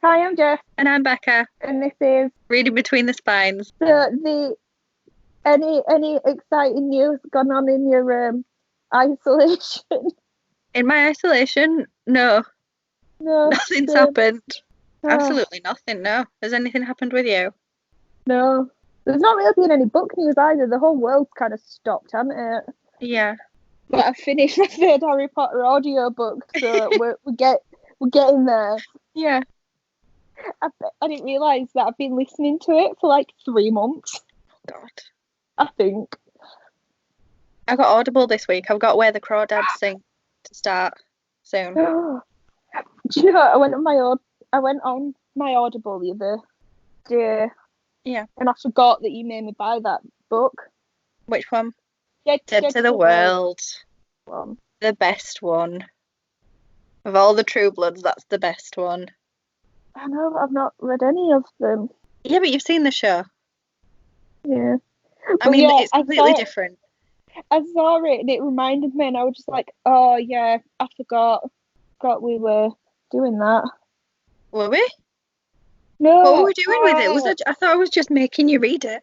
Hi, I'm Jess, And I'm Becca, and this is reading between the spines. any exciting news gone on in your isolation? In my isolation, no, No, nothing's same. happened. Oh, Absolutely nothing, no. Has anything happened with you? no. There's not really been any book news either. The whole world's kind of stopped, hasn't it? Yeah. But I finished my third Harry Potter audio book, so we're getting there. Yeah. I didn't realise that I've been listening to it for like 3 months, God. I think. I got Audible this week. I've got Where the Crawdads Sing to start soon. Do you know, I went on my Audible the other day. Yeah. And I forgot that you made me buy that book. Which one? Dead to the World. One. The best one. Of all the True Bloods, that's the best one. I know, but I've not read any of them. Yeah, but you've seen the show. Yeah. I mean, it's completely different. I saw it and it reminded me, and I was just like, oh yeah, I forgot we were doing that. Were we? No. What were we doing with it? I thought I was just making you read it.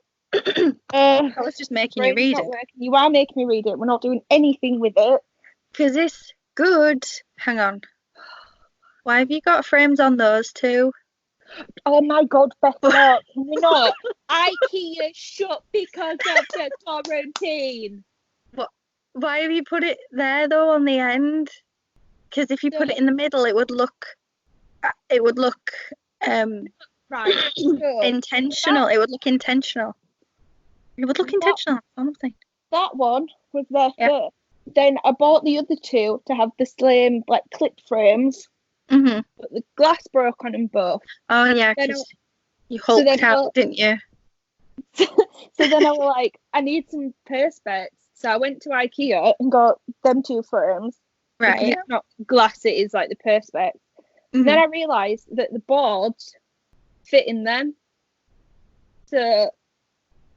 I was just making you read it. You are making me read it. We're not doing anything with it. Because it's good. Hang on. Why have you got frames on those two? Oh my God, Becca, we're not. IKEA shut because of the quarantine. What? Why have you put it there though on the end? Because if you put it in the middle, it would look right. intentional. It would look intentional. It would look intentional. Something. That one was there first. Then I bought the other two to have the same like clip frames. Mm-hmm. But the glass broke on them both. Oh yeah, because you hulked out, didn't you? So then I was like, I need some perspex. So I went to IKEA and got them two frames. Right. It's not glass, it is like the perspex. Mm-hmm. Then I realised that the boards fit in them. So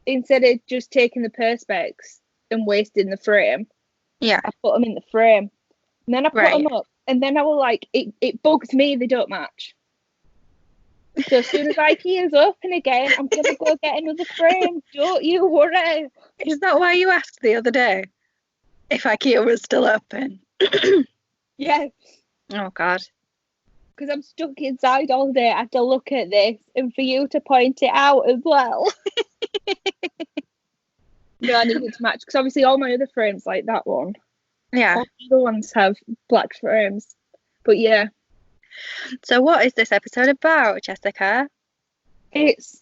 instead of just taking the perspex and wasting the frame, I put them in the frame. And then I put them up. And then I was like, it bugs me they don't match. So as soon as IKEA's open again, I'm going to go get another frame. Don't you worry. Is that why you asked the other day if IKEA was still open? Yes. Oh, God. Because I'm stuck inside all day. I have to look at this and for you to point it out as well. No, I need it to match. Because obviously all my other frames, like that one. Yeah. All the other ones have black frames. But yeah. So what is this episode about, Jessica? It's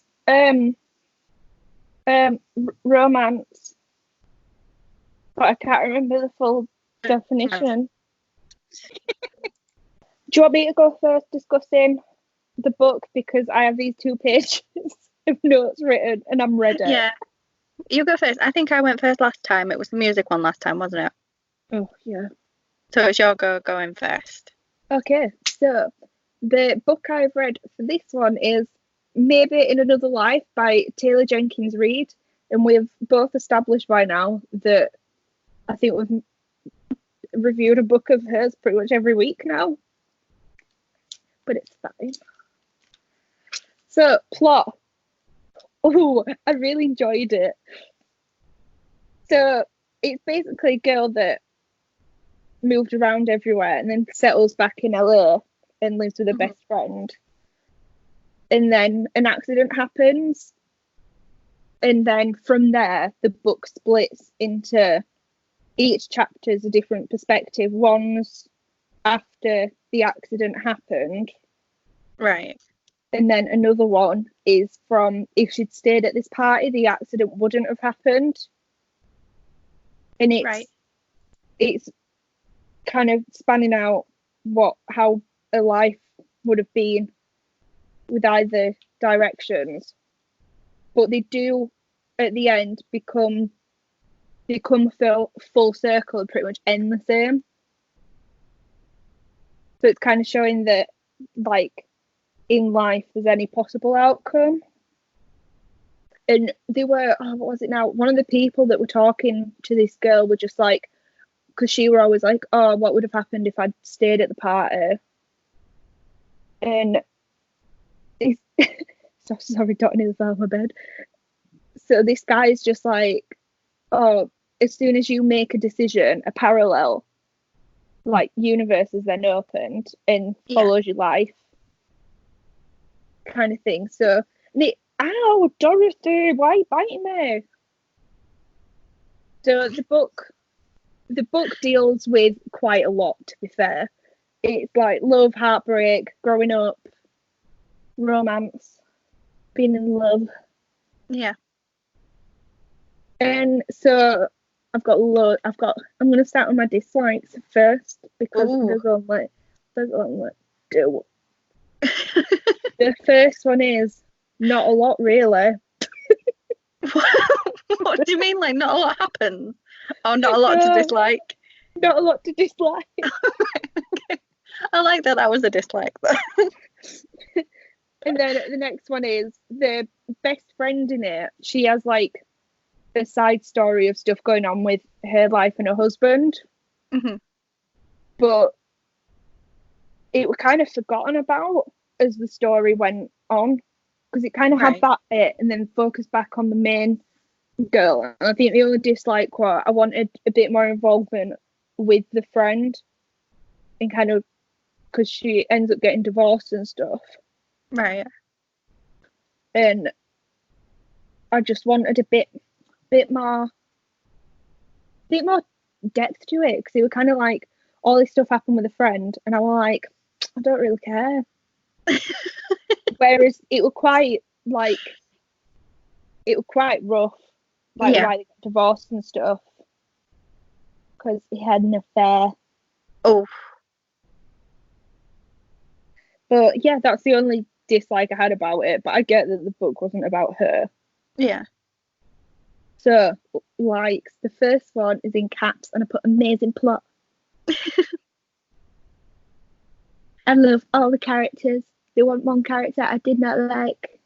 romance. But I can't remember the full definition. Do you want me to go first discussing the book? Because I have these 2 pages of notes written and I'm ready. Yeah. You go first. I think I went first last time. It was the music one last time, wasn't it? Oh, yeah. So it's your going first. Okay, so the book I've read for this one is Maybe in Another Life by Taylor Jenkins-Reid. And we've both established by now that I think we've reviewed a book of hers pretty much every week now. But it's fine. So, plot. Oh, I really enjoyed it. So, it's basically a girl that moved around everywhere and then settles back in LA and lives with her best friend. And then an accident happens. And then from there, the book splits into each chapter is a different perspective. One's after the accident happened. Right. And then another one is from if she'd stayed at this party, the accident wouldn't have happened. And it's kind of spanning out how a life would have been with either directions. But they do at the end become full circle and pretty much end the same. So it's kind of showing that like in life there's any possible outcome. And they were, what was it now? One of the people that were talking to this girl were just like, because she were always like, oh, what would have happened if I'd stayed at the party? And it's, so sorry, dotting nearly fell on my bed. So this guy's just like, oh, as soon as you make a decision, a parallel, like, universe is then opened and follows your life, kind of thing. So, ow, Dorothy, why are you biting me? So the book deals with quite a lot, to be fair. It's like love, heartbreak, growing up, romance, being in love. Yeah. And so I'm going to start with my dislikes first, because there's only two. The first one is not a lot, really. What do you mean, like, not a lot happens? Oh, not a lot to dislike? Not a lot to dislike. Okay. I like that was a dislike, though. And then the next one is the best friend in it. She has, like, a side story of stuff going on with her life and her husband. Mm-hmm. But it was kind of forgotten about as the story went on, because it kind of had that bit and then focused back on the main girl. And I think the only dislike was I wanted a bit more involvement with the friend, and kind of, because she ends up getting divorced and stuff. Right. And I just wanted a bit more depth to it, because it was kind of like all this stuff happened with a friend and I was like, I don't really care. Whereas it was quite rough, like why they got divorced and stuff, because he had an affair. Oh. But yeah, that's the only dislike I had about it, but I get that the book wasn't about her. Yeah. So, likes, the first one is in caps and I put amazing plot. I love all the characters. There wasn't one character I did not like.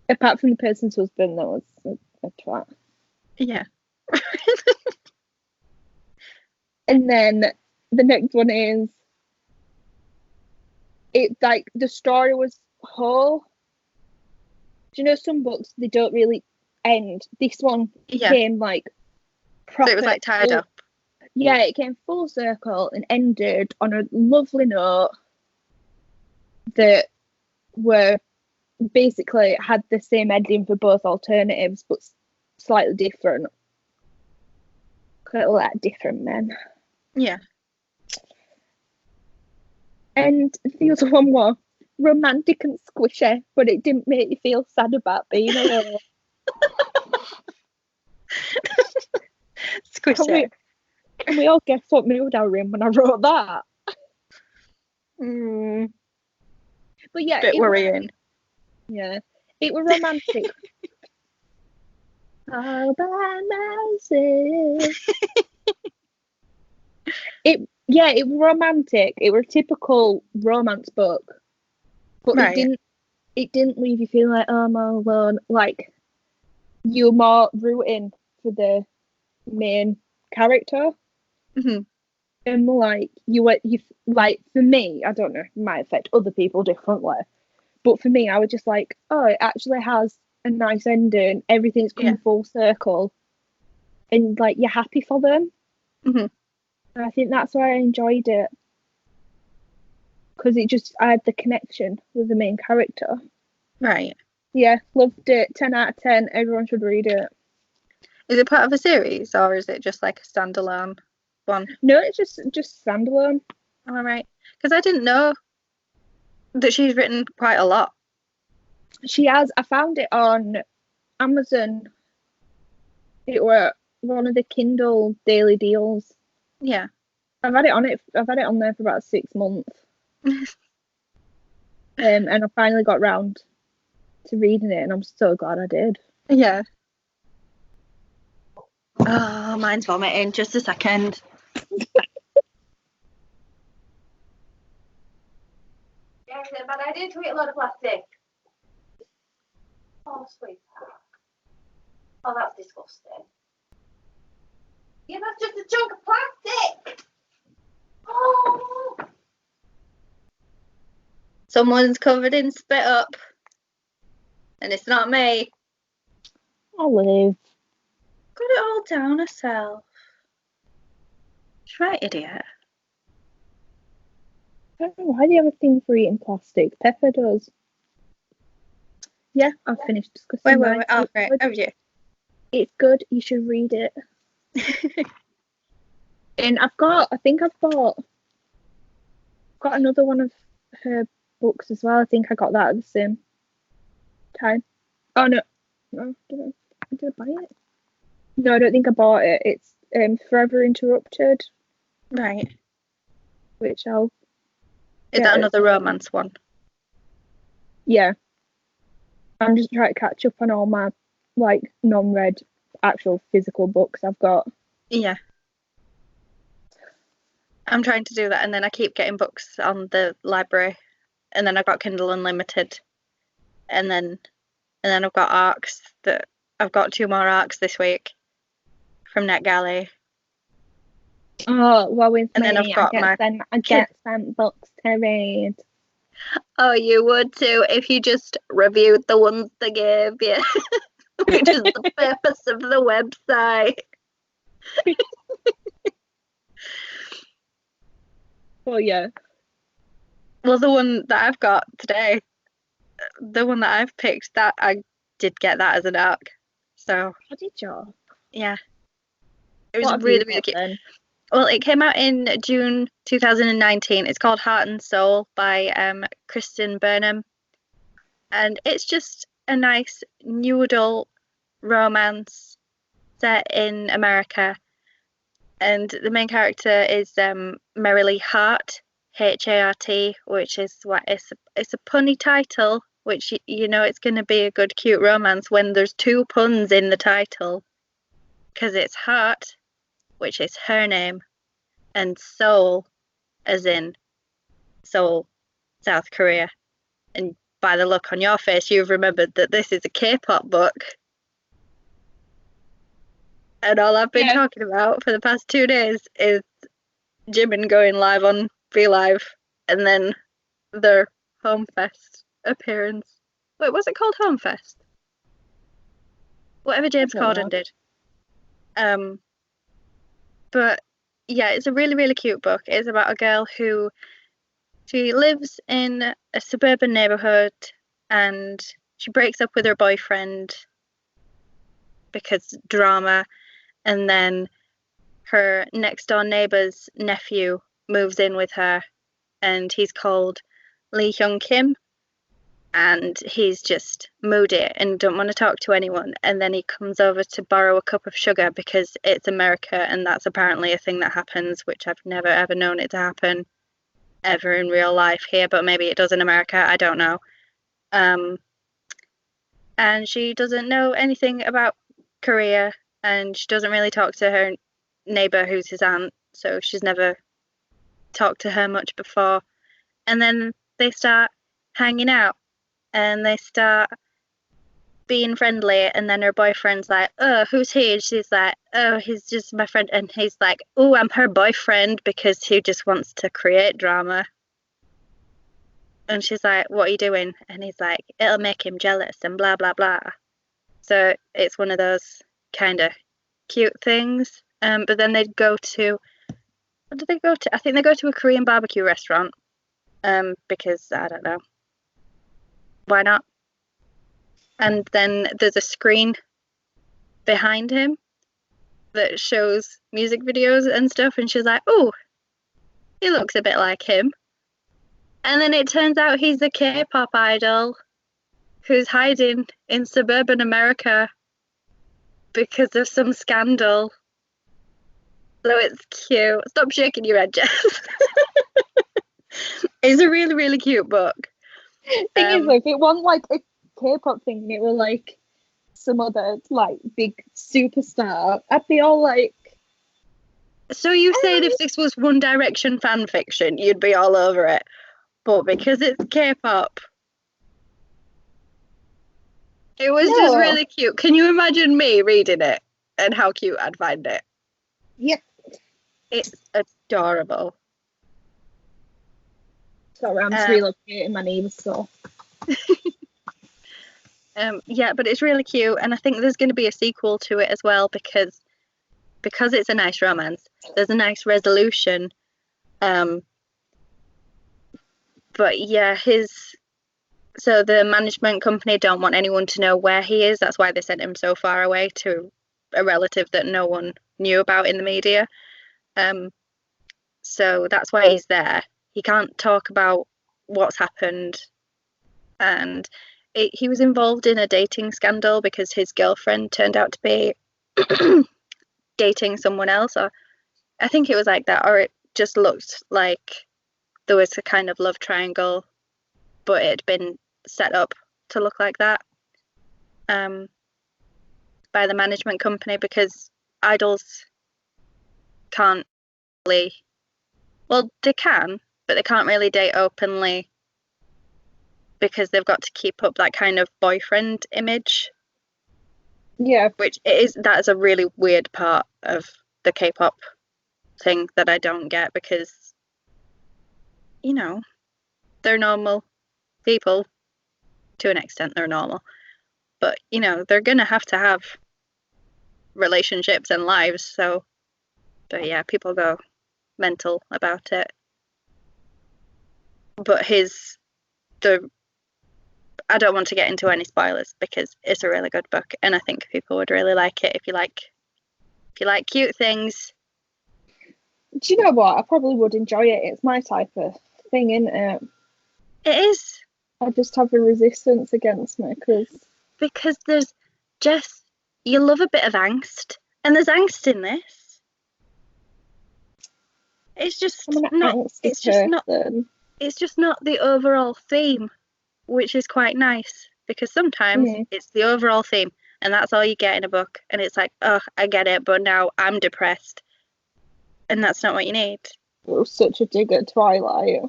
Apart from the person's husband, that was a twat. Yeah. And then the next one is, it, like, the story was whole. Do you know some books, they don't really end? This one came, like, proper. So it was, like, tied up. Yeah, it came full circle and ended on a lovely note that were basically had the same ending for both alternatives, but slightly different. Quite a lot different men. Yeah. And the other one was romantic and squishy, but it didn't make you feel sad about being alone. Squishy. Can we all guess what mood I was in when I wrote that? But yeah, bit worrying. It was romantic. All by myself. It was romantic. It was a typical romance book, but it didn't leave you feeling like, oh, I'm all alone. Like, you're more rooting for the main character. Mm-hmm. And like you like, for me, I don't know, it might affect other people differently, but for me, I was just like, oh, it actually has a nice ending. Everything's come full circle, and like you're happy for them. Mm-hmm. And I think that's why I enjoyed it, because I had the connection with the main character. Right. Yeah, loved it. 10 out of 10. Everyone should read it. Is it part of a series, or is it just like a standalone one? No, it's just standalone. All right. Because I didn't know that she's written quite a lot. She has. I found it on Amazon. It were one of the Kindle daily deals. Yeah. I've had it on there for about 6 months. And I finally got round to reading it, and I'm so glad I did. Yeah. Oh, mine's vomiting. Just a second. Yeah, it's a bad idea to eat a lot of plastic. Oh, sweetheart. Oh, that's disgusting. Yeah, that's just a chunk of plastic. Oh. Someone's covered in spit up. And it's not me. Olive. Got it all down herself. She's right, idiot. I don't know, why do you have a thing for eating plastic? Pepper does. Yeah, I've finished discussing. Wait. Oh, right. Oh, yeah. It's good. You should read it. And I've got another one of her books as well. I think I got that at the same time. Oh no, did I buy it? No, I don't think I bought it. It's Forever Interrupted. Right. Which I'll. Is that another romance one? Yeah. I'm just trying to catch up on all my like non-read actual physical books I've got. Yeah. I'm trying to do that, and then I keep getting books on the library, and then I've got Kindle Unlimited, and then I've got ARCs that I've got 2 more ARCs this week from NetGalley. Oh, well, with and me, then I've got I get sent books to read. Oh, you would too if you just reviewed the ones they gave you, which is the purpose of the website. Well, yeah. Well, the one that I've got today, the one that I've picked, that I did get that as an ARC. So. How did you? Yeah. It was really, really cute. Then? Well, it came out in June 2019. It's called Hart and Seoul by Kristen Burnham. And it's just a nice new adult romance set in America. And the main character is Merrily Hart, Hart, which is what it's a punny title, which you know it's going to be a good cute romance when there's 2 puns in the title, because it's Hart, which is her name, and Seoul, as in Seoul, South Korea. And by the look on your face, you've remembered that this is a K-pop book. And all I've been talking about for the past 2 days is Jimin going live on VLive, and then their Homefest appearance. Wait, was it called Homefest? Whatever James Corden did. But yeah, it's a really, really cute book. It's about a girl who she lives in a suburban neighborhood, and she breaks up with her boyfriend because drama, and then her next door neighbor's nephew moves in with her, and he's called Lee Hyung Kim, and he's just moody and don't want to talk to anyone. And then he comes over to borrow a cup of sugar because it's America, and that's apparently a thing that happens, which I've never ever known it to happen ever in real life here, but maybe it does in America, I don't know. And she doesn't know anything about Korea, and she doesn't really talk to her neighbor who's his aunt, so she's never talked to her much before. And then they start hanging out, and they start being friendly, and then her boyfriend's like, oh, who's he? And she's like, oh, he's just my friend. And he's like, oh, I'm her boyfriend, because he just wants to create drama. And she's like, what are you doing? And he's like, it'll make him jealous and blah blah blah. So it's one of those kind of cute things. But then they'd go to, what did they go to? I think they go to a Korean barbecue restaurant, because I don't know, why not? And then there's a screen behind him that shows music videos and stuff, and she's like, oh, he looks a bit like him. And then it turns out he's a K-pop idol who's hiding in suburban America because of some scandal. So it's cute. Stop shaking your head, Jess. It's a really, really cute book. Thing is, if it wasn't like a K-pop thing and it were like some other like big superstar, I'd be all like, so you said if this was One Direction fan fiction, you'd be all over it. But because it's K-pop. It was just really cute. Can you imagine me reading it and how cute I'd find it? Yep. It's adorable. Sorry, I'm just relocating my name, so. Yeah, but it's really cute, and I think there's going to be a sequel to it as well because it's a nice romance. There's a nice resolution. But yeah, so the management company don't want anyone to know where he is. That's why they sent him so far away to a relative that no one knew about in the media. So that's why he's there. He can't talk about what's happened, and he was involved in a dating scandal because his girlfriend turned out to be dating someone else, or I think it was like that, or it just looked like there was a kind of love triangle, but it had been set up to look like that by the management company, because idols can't really, well, they can, but they can't really date openly because they've got to keep up that kind of boyfriend image. Yeah. That is a really weird part of the K-pop thing that I don't get, because, you know, they're normal people. To an extent, they're normal. But, you know, they're going to have relationships and lives, so. But yeah, people go mental about it. But I don't want to get into any spoilers because it's a really good book, and I think people would really like it if you like cute things. Do you know what? I probably would enjoy it. It's my type of thing, isn't it? It is. I just have a resistance against me because there's just, you love a bit of angst, and there's angst in this. It's just not. It's just not. It's just not the overall theme, which is quite nice, because sometimes it's the overall theme and that's all you get in a book, and it's like, oh, I get it, but now I'm depressed, and that's not what you need. It was such a dig at Twilight.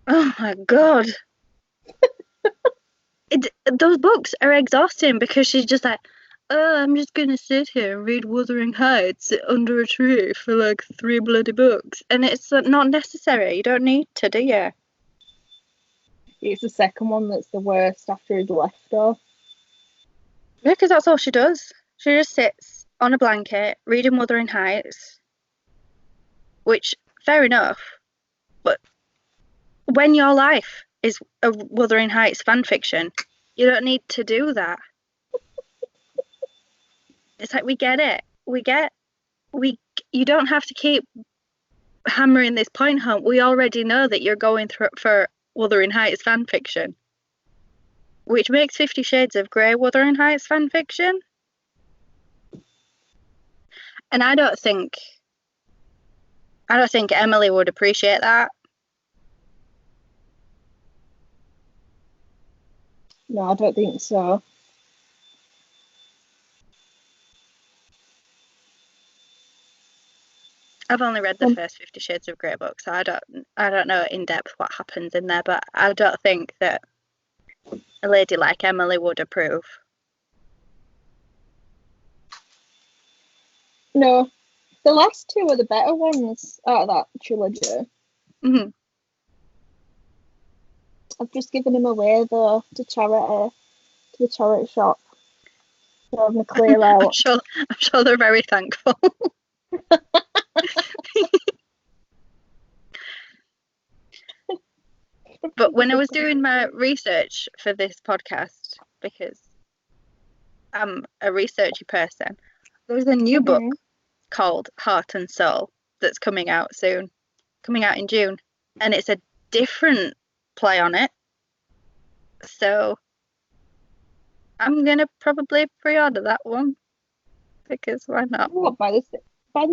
Oh my god. Those books are exhausting because she's just like, oh, I'm just gonna sit here and read Wuthering Heights under a tree for like 3 bloody books, and it's not necessary. You don't need to, do you? It's the second one that's the worst after he's left her. Yeah, because that's all she does. She just sits on a blanket reading Wuthering Heights, which, fair enough, but when your life is a Wuthering Heights fanfiction, you don't need to do that. It's like, we get it. You don't have to keep hammering this point home. We already know that you're going through for Wuthering Heights fanfiction, which makes 50 Shades of Grey Wuthering Heights fanfiction. And I don't think Emily would appreciate that. No, I don't think so. I've only read the first 50 Shades of Grey book, so I don't know in depth what happens in there, but I don't think that a lady like Emily would approve. No, the last 2 are the better ones out of that trilogy. Mm-hmm. I've just given them away though to the charity shop. So I'm gonna clear out. I'm sure they're very thankful. But when I was doing my research for this podcast, because I'm a researchy person, there's a new book called Hart and Seoul that's coming out soon, coming out in June, and it's a different play on it. So I'm gonna probably pre-order that one, because why not? What, by the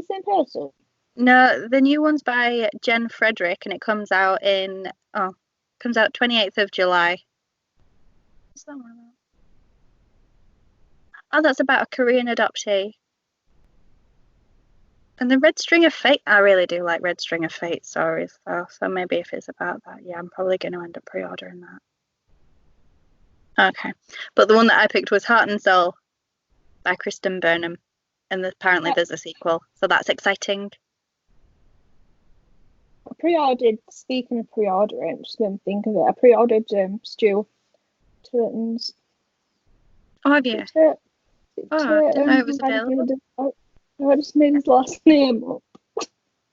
same person? No, the new one's by Jen Frederick, and it comes out 28th of July. What's that one about? Oh, that's about a Korean adoptee. And the Red String of Fate, I really do like Red String of Fate stories, though. So maybe if it's about that, yeah, I'm probably going to end up pre-ordering that. Okay. But the one that I picked was Hart and Seoul by Kristen Burnham. And apparently there's a sequel, so that's exciting. I pre-ordered, speaking of pre-ordering, just didn't think of it. I pre-ordered Stu Turton's. Oh, have you? Oh, I didn't know it was available. I just made his last name up.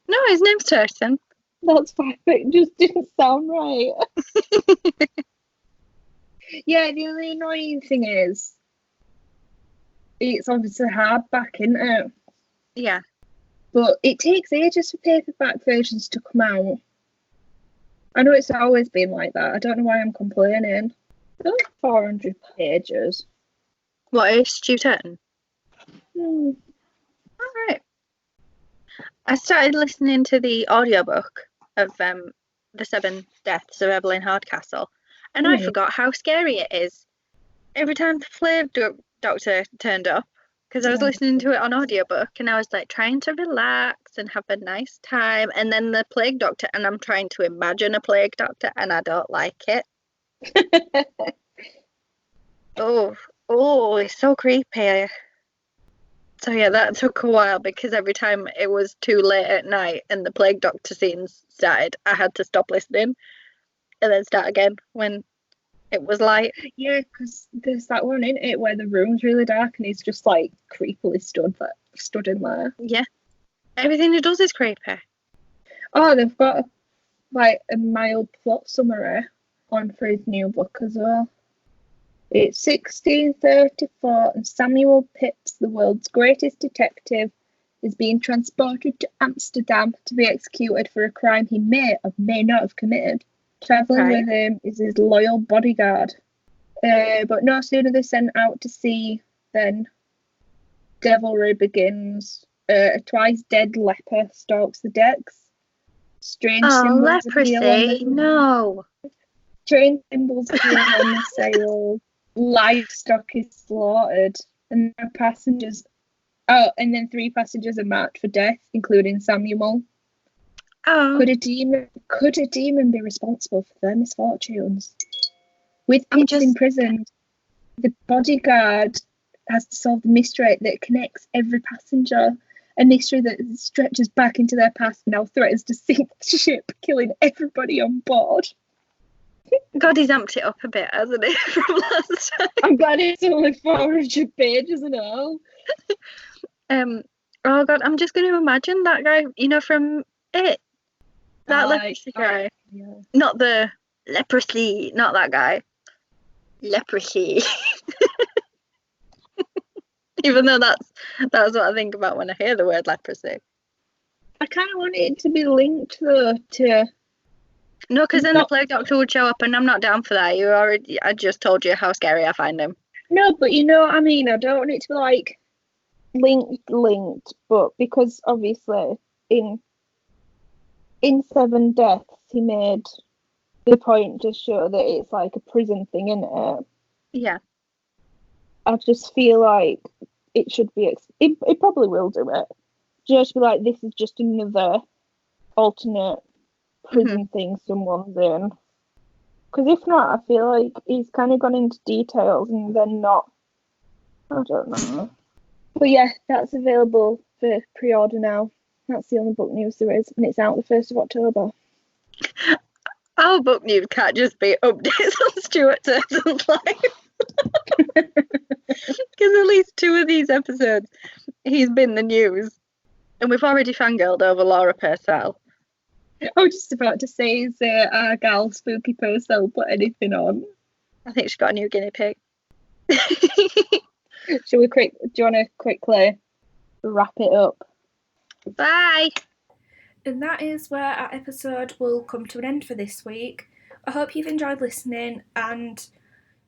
No, his name's Turton. That's fine, but it just didn't sound right. Yeah, the only annoying thing is, it's obviously hardback, isn't it? Yeah. But it takes ages for paperback versions to come out. I know it's always been like that. I don't know why I'm complaining. They're like 400 pages. What is Stu Turton? All right. I started listening to the audiobook of The 7 Deaths of Evelyn Hardcastle, and I forgot how scary it is. Every time the plague doctor turned up, because I was listening to it on audiobook, and I was like trying to relax and have a nice time, and then the plague doctor, and I'm trying to imagine a plague doctor, and I don't like it. Oh, it's so creepy. So yeah, that took a while because every time it was too late at night and the plague doctor scenes started, I had to stop listening and then start again when it was light. Yeah, because there's that one in it where the room's really dark and he's just like creepily stood in there. Yeah, everything he does is creepy. Oh, they've got like a mild plot summary on for his new book as well. It's 1634 and Samuel Pepys, the world's greatest detective, is being transported to Amsterdam to be executed for a crime he may or may not have committed. Travelling with him is his loyal bodyguard. But no sooner they're sent out to sea than devilry begins. A twice dead leper stalks the decks. Strange symbols leprosy! No! Strange symbols appear on the sails. Livestock is slaughtered, and their passengers. Oh, and then 3 passengers are marked for death, including Samuel. Oh. Could a demon be responsible for their misfortunes? With Pepys imprisoned, the bodyguard has to solve the mystery that connects every passenger. A mystery that stretches back into their past and now threatens to sink the ship, killing everybody on board. God, he's amped it up a bit, hasn't he, from last time? I'm glad it's only 400 pages and all. Oh God, I'm just going to imagine that guy, from It. That leprosy guy. Yeah. Not the leprosy, not that guy. Leprosy. Even though that's what I think about when I hear the word leprosy. I kind of want it to be linked though to. No, because then the plague doctor would show up, and I'm not down for that. I just told you how scary I find him. No, but you know what I mean. I don't want it to be like linked, but because obviously in 7 Deaths he made the point to show that it's like a prison thing, isn't it? Yeah. I just feel like it should be. It probably will do it. Just be like, this is just another alternate prison thing someone's in. Because if not, I feel like he's kind of gone into details and then not. I don't know. But yeah, that's available for pre-order now. That's the only book news there is, and it's out the 1st of October. Our book news can't just be updates on Stuart Turton's life. Because at least 2 of these episodes, he's been the news. And we've already fangirled over Laura Purcell. I was just about to say, is our gal Spooky Purcell put anything on? I think she's got a new guinea pig. Do you want to quickly wrap it up? Bye! And that is where our episode will come to an end for this week. I hope you've enjoyed listening, and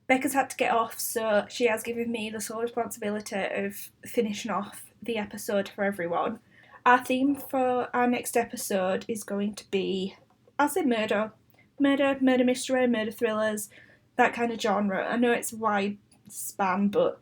Becca's had to get off, so she has given me the sole responsibility of finishing off the episode for everyone. Our theme for our next episode is going to be, I'll say murder mystery, murder thrillers, that kind of genre. I know it's a wide span, but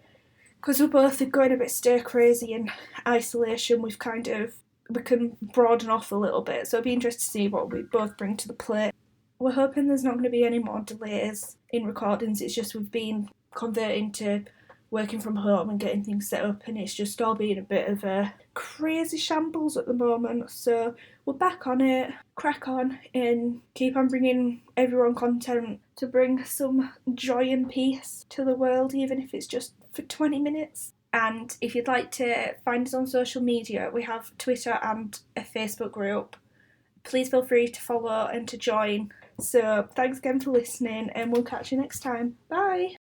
because we're both going a bit stir crazy in isolation, we can broaden off a little bit. So it'd be interesting to see what we both bring to the plate. we're hoping there's not going to be any more delays in recordings. It's just we've been converting to working from home and getting things set up, and it's just all been a bit of a crazy shambles at the moment. So we're back on it, crack on, and keep on bringing everyone content to bring some joy and peace to the world, even if it's just for 20 minutes. And if you'd like to find us on social media, we have Twitter and a Facebook group. Please feel free to follow and to join. So thanks again for listening, and we'll catch you next time. Bye!